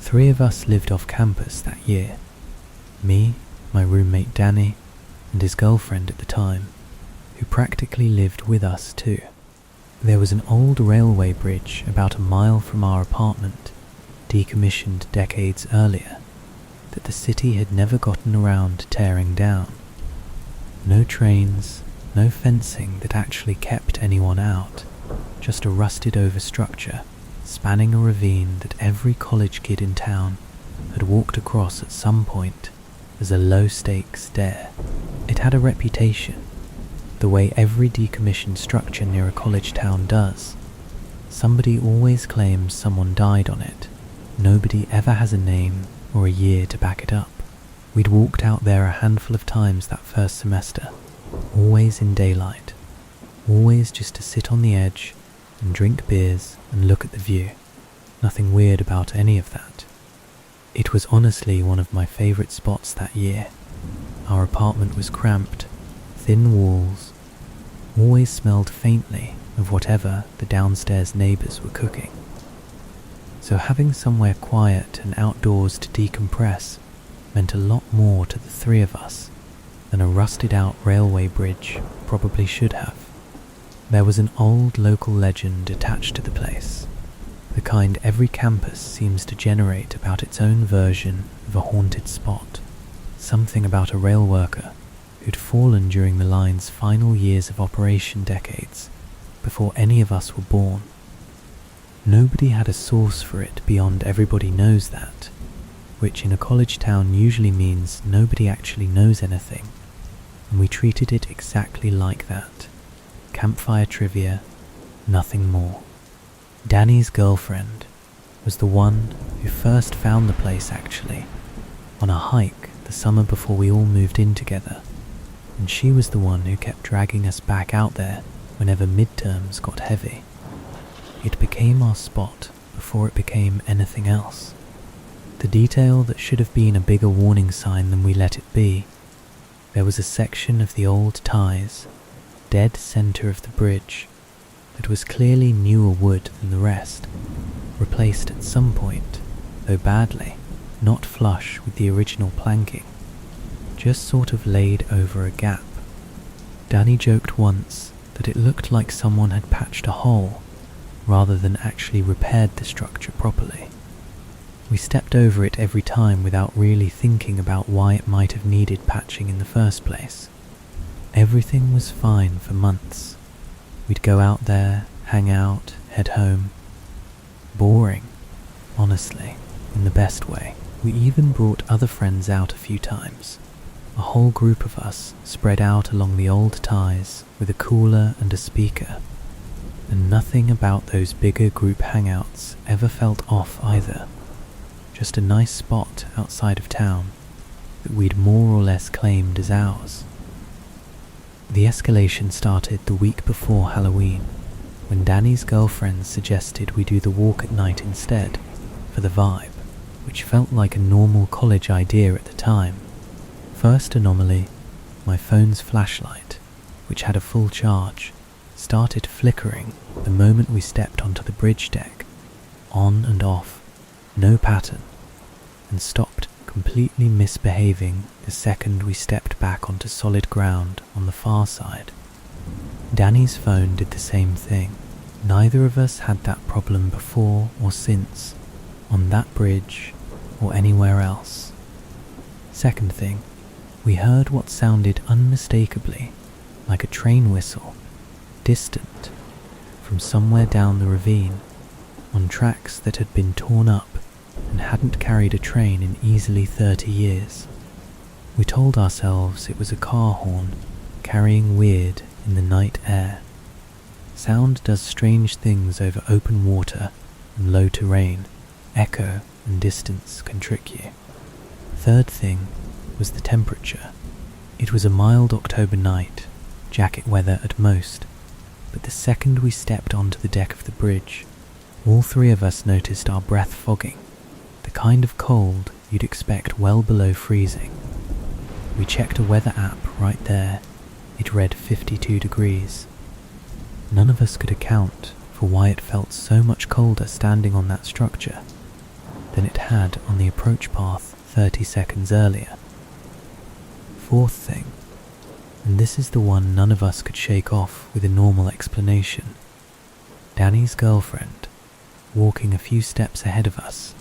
3 of us lived off campus that year. Me, my roommate Danny, and his girlfriend at the time, who practically lived with us too. There was an old railway bridge about a mile from our apartment, decommissioned decades earlier, that the city had never gotten around to tearing down. No trains, no fencing that actually kept anyone out, just a rusted over structure spanning a ravine that every college kid in town had walked across at some point as a low-stakes dare. It had a reputation, the way every decommissioned structure near a college town does. Somebody always claims someone died on it. Nobody ever has a name or a year to back it up. We'd walked out there a handful of times that first semester, always in daylight, always just to sit on the edge and drink beers and look at the view. Nothing weird about any of that. It was honestly one of my favorite spots that year. Our apartment was cramped, thin walls, always smelled faintly of whatever the downstairs neighbours were cooking. So having somewhere quiet and outdoors to decompress meant a lot more to the 3 of us than a rusted out railway bridge probably should have. There was an old local legend attached to the place, the kind every campus seems to generate about its own version of a haunted spot, something about a rail worker who'd fallen during the line's final years of operation decades before any of us were born. Nobody had a source for it beyond everybody knows that, which in a college town usually means nobody actually knows anything, and we treated it exactly like that. Campfire trivia, nothing more. Danny's girlfriend was the one who first found the place actually, on a hike the summer before we all moved in together, and she was the one who kept dragging us back out there whenever midterms got heavy. It became our spot before it became anything else. The detail that should have been a bigger warning sign than we let it be, there was a section of the old ties, dead center of the bridge, that was clearly newer wood than the rest, replaced at some point, though badly, not flush with the original planking, just sort of laid over a gap. Danny joked once that it looked like someone had patched a hole rather than actually repaired the structure properly. We stepped over it every time without really thinking about why it might have needed patching in the first place. Everything was fine for months. We'd go out there, hang out, head home. Boring, honestly, in the best way. We even brought other friends out a few times. A whole group of us spread out along the old ties with a cooler and a speaker. And nothing about those bigger group hangouts ever felt off either. Just a nice spot outside of town that we'd more or less claimed as ours. The escalation started the week before Halloween, when Danny's girlfriend suggested we do the walk at night instead. for the vibe, which felt like a normal college idea at the time. First anomaly, my phone's flashlight, which had a full charge, started flickering the moment we stepped onto the bridge deck, on and off, no pattern, and stopped completely misbehaving the second we stepped back onto solid ground on the far side. Danny's phone did the same thing. Neither of us had that problem before or since, on that bridge or anywhere else. Second thing, we heard what sounded unmistakably like a train whistle, distant, from somewhere down the ravine, on tracks that had been torn up and hadn't carried a train in easily 30 years. We told ourselves it was a car horn carrying weird in the night air. Sound does strange things over open water and low terrain. Echo and distance can trick you. Third thing was the temperature. It was a mild October night, jacket weather at most, but the second we stepped onto the deck of the bridge, all three of us noticed our breath fogging, the kind of cold you'd expect well below freezing. We checked a weather app right there. It read 52 degrees. None of us could account for why it felt so much colder standing on that structure than it had on the approach path 30 seconds earlier. Fourth thing, and this is the one none of us could shake off with a normal explanation. Danny's girlfriend, walking a few steps ahead of us,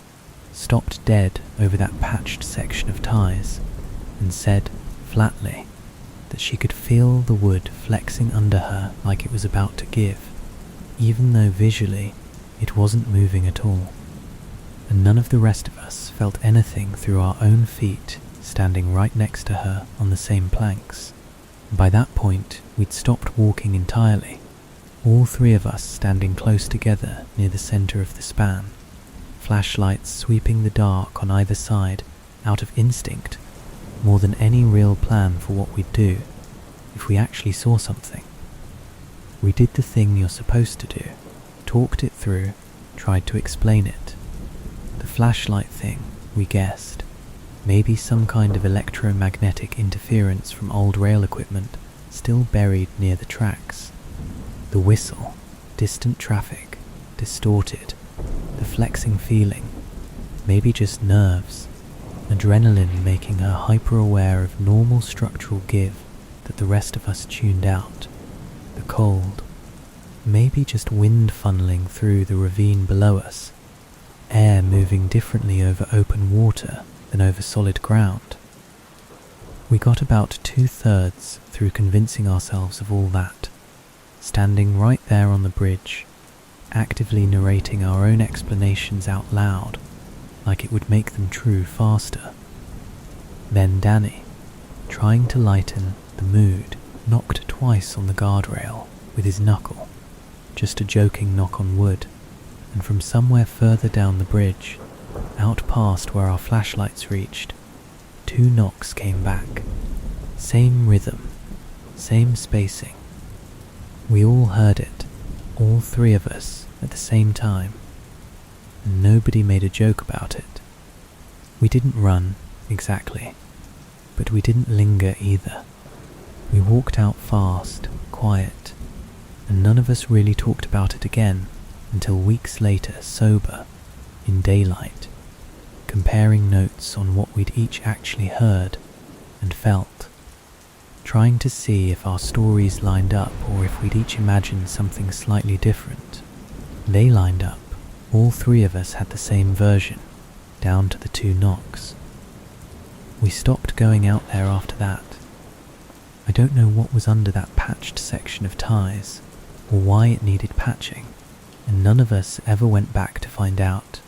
stopped dead over that patched section of ties and said, flatly, that she could feel the wood flexing under her like it was about to give, even though visually it wasn't moving at all. And none of the rest of us felt anything through our own feet standing right next to her on the same planks. By that point, we'd stopped walking entirely, all three of us standing close together near the center of the span, flashlights sweeping the dark on either side out of instinct more than any real plan for what we'd do if we actually saw something. We did the thing you're supposed to do, talked it through, tried to explain it. The flashlight thing, we guessed, maybe some kind of electromagnetic interference from old rail equipment still buried near the tracks. The whistle, distant traffic, distorted, the flexing feeling, maybe just nerves, adrenaline making her hyper-aware of normal structural give that the rest of us tuned out. The cold, maybe just wind funneling through the ravine below us, air moving differently over open water than over solid ground. We got about 2/3 through convincing ourselves of all that, standing right there on the bridge, actively narrating our own explanations out loud, like it would make them true faster. Then Danny, trying to lighten the mood, knocked twice on the guardrail with his knuckle, just a joking knock on wood, and from somewhere further down the bridge, out past where our flashlights reached, 2 knocks came back. Same rhythm, same spacing. We all heard it, all three of us at the same time, and nobody made a joke about it. We didn't run, exactly, but we didn't linger either. We walked out fast, quiet, and none of us really talked about it again until weeks later, sober, in daylight, comparing notes on what we'd each actually heard and felt, trying to see if our stories lined up or if we'd each imagined something slightly different. They lined up. All three of us had the same version, down to the 2 knocks. We stopped going out there after that. I don't know what was under that patched section of ties, or why it needed patching, and none of us ever went back to find out.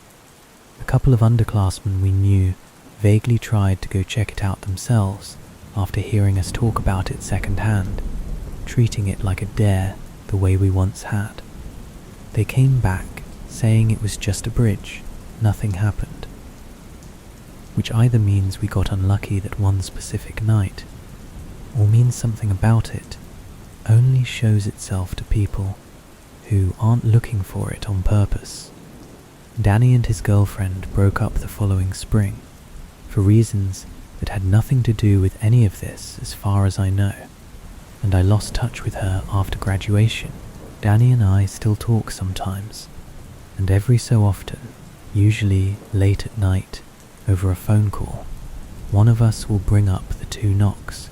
A couple of underclassmen we knew vaguely tried to go check it out themselves after hearing us talk about it second-hand, treating it like a dare the way we once had. They came back saying it was just a bridge, nothing happened. Which either means we got unlucky that one specific night, or means something about it only shows itself to people who aren't looking for it on purpose. Danny and his girlfriend broke up the following spring, for reasons that had nothing to do with any of this as far as I know, and I lost touch with her after graduation. Danny and I still talk sometimes, and every so often, usually late at night over a phone call, one of us will bring up the two knocks,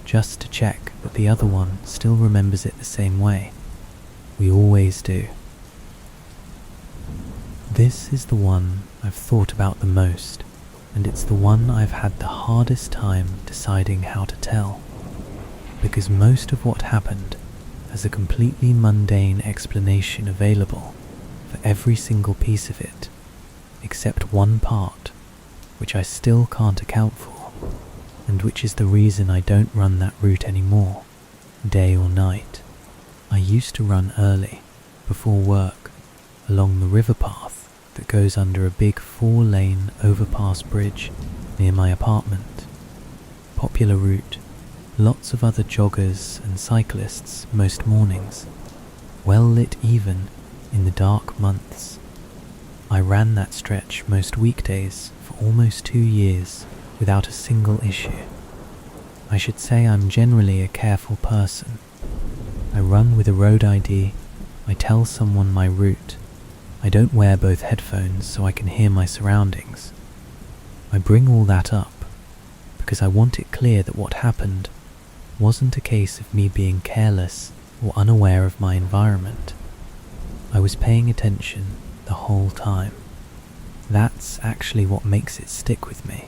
just to check that the other one still remembers it the same way. We always do. This is the one I've thought about the most, and it's the one I've had the hardest time deciding how to tell, because most of what happened has a completely mundane explanation available for every single piece of it, except one part, which I still can't account for, and which is the reason I don't run that route anymore, day or night. I used to run early, before work, along the river path that goes under a big 4-lane overpass bridge near my apartment. Popular route, lots of other joggers and cyclists most mornings, well lit even in the dark months. I ran that stretch most weekdays for almost 2 years without a single issue. I should say I'm generally a careful person. I run with a road ID, I tell someone my route, I don't wear both headphones so I can hear my surroundings. I bring all that up because I want it clear that what happened wasn't a case of me being careless or unaware of my environment. I was paying attention the whole time. That's actually what makes it stick with me.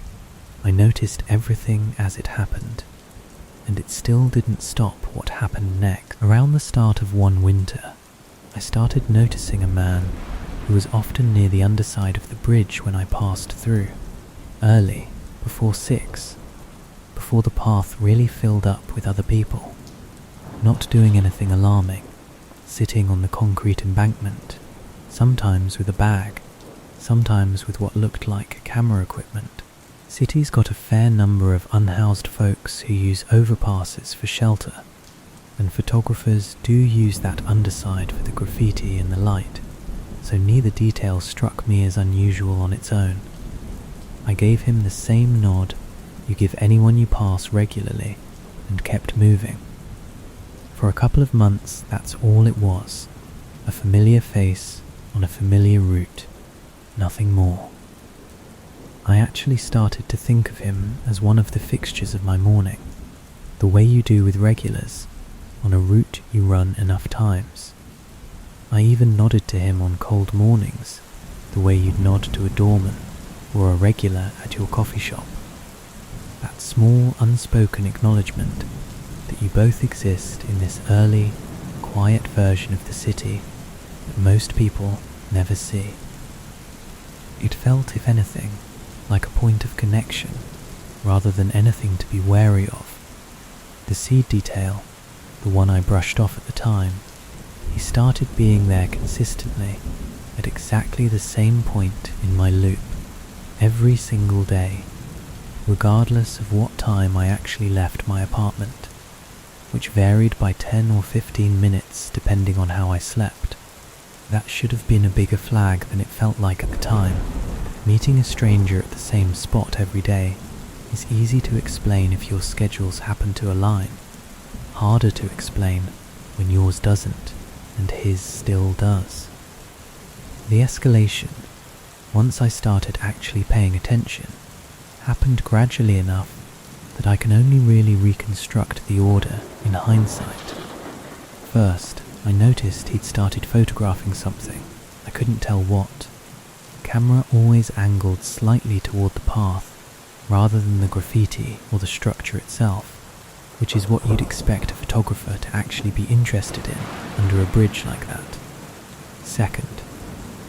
I noticed everything as it happened, and it still didn't stop what happened next. Around the start of one winter, I started noticing a man who was often near the underside of the bridge when I passed through, early, before 6, before the path really filled up with other people, not doing anything alarming, sitting on the concrete embankment, sometimes with a bag, sometimes with what looked like camera equipment. City's got a fair number of unhoused folks who use overpasses for shelter, and photographers do use that underside for the graffiti and the light, so neither detail struck me as unusual on its own. I gave him the same nod you give anyone you pass regularly, and kept moving. For a couple of months, that's all it was, a familiar face on a familiar route, nothing more. I actually started to think of him as one of the fixtures of my morning, the way you do with regulars, on a route you run enough times. I even nodded to him on cold mornings, the way you'd nod to a doorman or a regular at your coffee shop. That small unspoken acknowledgement that you both exist in this early, quiet version of the city that most people never see. It felt, if anything, like a point of connection, rather than anything to be wary of. The seed detail, the one I brushed off at the time, he started being there consistently, at exactly the same point in my loop, every single day, regardless of what time I actually left my apartment, which varied by 10 or 15 minutes depending on how I slept. That should have been a bigger flag than it felt like at the time. Meeting a stranger at the same spot every day is easy to explain if your schedules happen to align, harder to explain when yours doesn't and his still does. The escalation, once I started actually paying attention, happened gradually enough that I can only really reconstruct the order in hindsight. First, I noticed he'd started photographing something. I couldn't tell what. Camera always angled slightly toward the path, rather than the graffiti or the structure itself, which is what you'd expect a photographer to actually be interested in under a bridge like that. Second,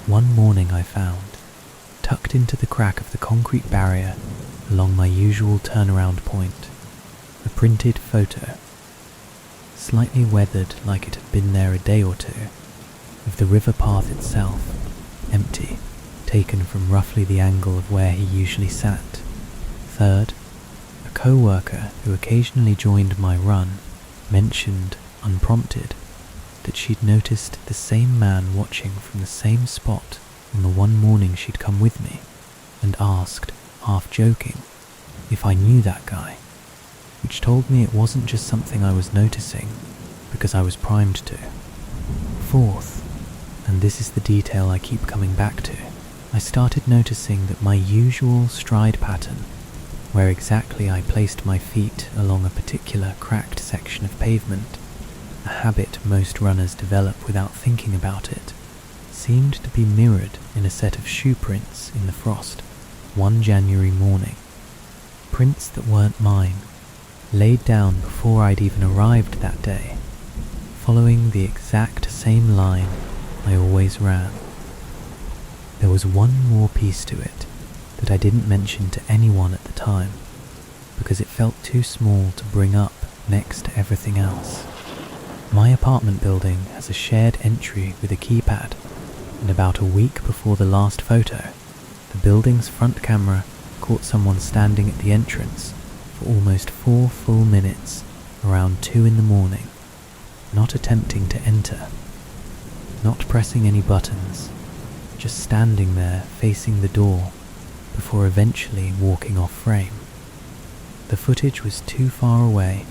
one morning I found, tucked into the crack of the concrete barrier along my usual turnaround point, a printed photo, slightly weathered like it had been there a day or two, of the river path itself, empty, taken from roughly the angle of where he usually sat. Third, a co-worker who occasionally joined my run mentioned, unprompted, that she'd noticed the same man watching from the same spot on the one morning she'd come with me and asked, half joking, if I knew that guy, which told me it wasn't just something I was noticing because I was primed to. Fourth, and this is the detail I keep coming back to, I started noticing that my usual stride pattern, where exactly I placed my feet along a particular cracked section of pavement, a habit most runners develop without thinking about it, seemed to be mirrored in a set of shoe prints in the frost one January morning. Prints that weren't mine, laid down before I'd even arrived that day, following the exact same line I always ran. There was one more piece to it that I didn't mention to anyone at the time because it felt too small to bring up next to everything else. My apartment building has a shared entry with a keypad, and about a week before the last photo, the building's front camera caught someone standing at the entrance for almost 4 full minutes around 2 in the morning, not attempting to enter, not pressing any buttons, just standing there facing the door before eventually walking off frame. The footage was too far away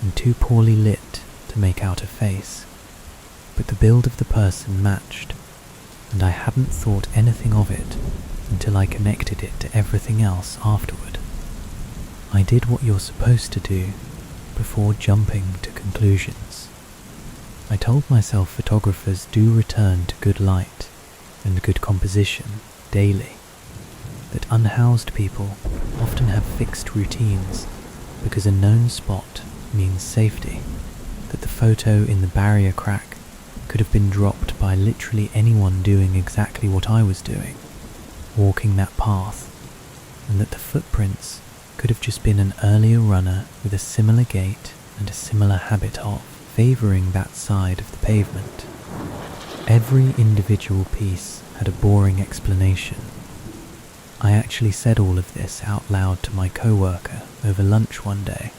and too poorly lit to make out a face, but the build of the person matched, and I hadn't thought anything of it until I connected it to everything else afterward. I did what you're supposed to do before jumping to conclusions. I told myself photographers do return to good light and good composition daily, that unhoused people often have fixed routines because a known spot means safety, that the photo in the barrier crack could have been dropped by literally anyone doing exactly what I was doing, walking that path, and that the footprints could have just been an earlier runner with a similar gait and a similar habit of favouring that side of the pavement. Every individual piece had a boring explanation. I actually said all of this out loud to my co-worker over lunch one day,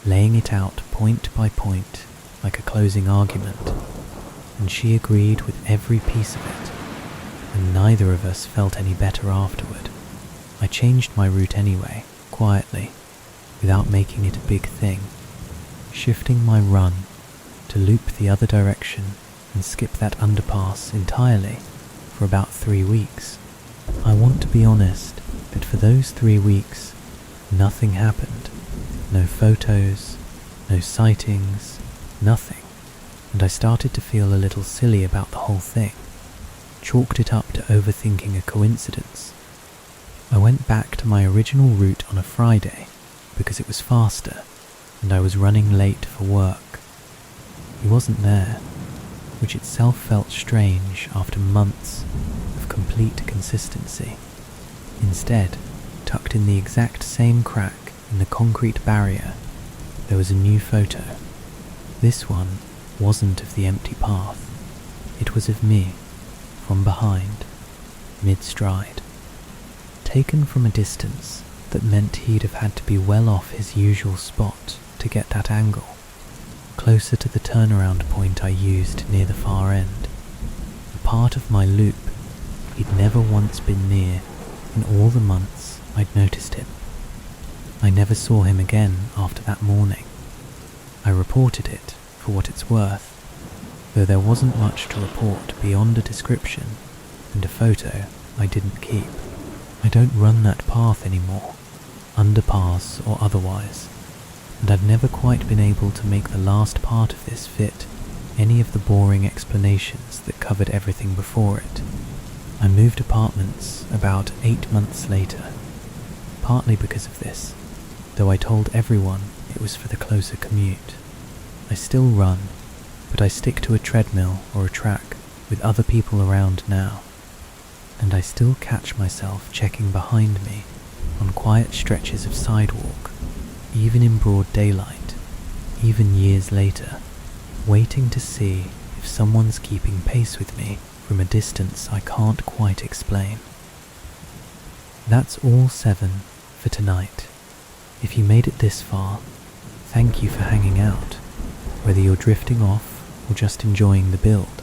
laying it out point by point like a closing argument, and she agreed with every piece of it, and neither of us felt any better afterward. I changed my route anyway, quietly, without making it a big thing, shifting my run to loop the other direction and skip that underpass entirely for about 3 weeks. I want to be honest that for those 3 weeks, nothing happened. No photos, no sightings, nothing. And I started to feel a little silly about the whole thing. Chalked it up to overthinking a coincidence. I went back to my original route on a Friday because it was faster and I was running late for work. He wasn't there, which itself felt strange after months of complete consistency. Instead, tucked in the exact same crack in the concrete barrier, there was a new photo. This one wasn't of the empty path. It was of me, from behind, mid-stride. Taken from a distance that meant he'd have had to be well off his usual spot to get that angle, closer to the turnaround point I used near the far end, a part of my loop he'd never once been near in all the months I'd noticed him. I never saw him again after that morning. I reported it for what it's worth, though there wasn't much to report beyond a description and a photo I didn't keep. I don't run that path anymore, underpass or otherwise, and I've never quite been able to make the last part of this fit any of the boring explanations that covered everything before it. I moved apartments about 8 months later, partly because of this, though I told everyone it was for the closer commute. I still run, but I stick to a treadmill or a track with other people around now, and I still catch myself checking behind me on quiet stretches of sidewalk, even in broad daylight, even years later, waiting to see if someone's keeping pace with me from a distance I can't quite explain. That's all 7 for tonight. If you made it this far, thank you for hanging out, whether you're drifting off or just enjoying the build.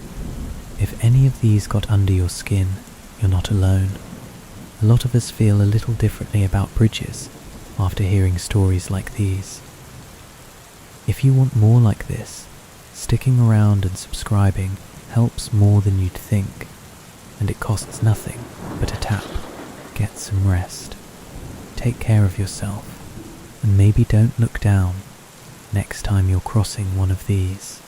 If any of these got under your skin, you're not alone. A lot of us feel a little differently about bridges after hearing stories like these. If you want more like this, sticking around and subscribing helps more than you'd think, and it costs nothing but a tap. Get some rest. Take care of yourself, and maybe don't look down next time you're crossing one of these.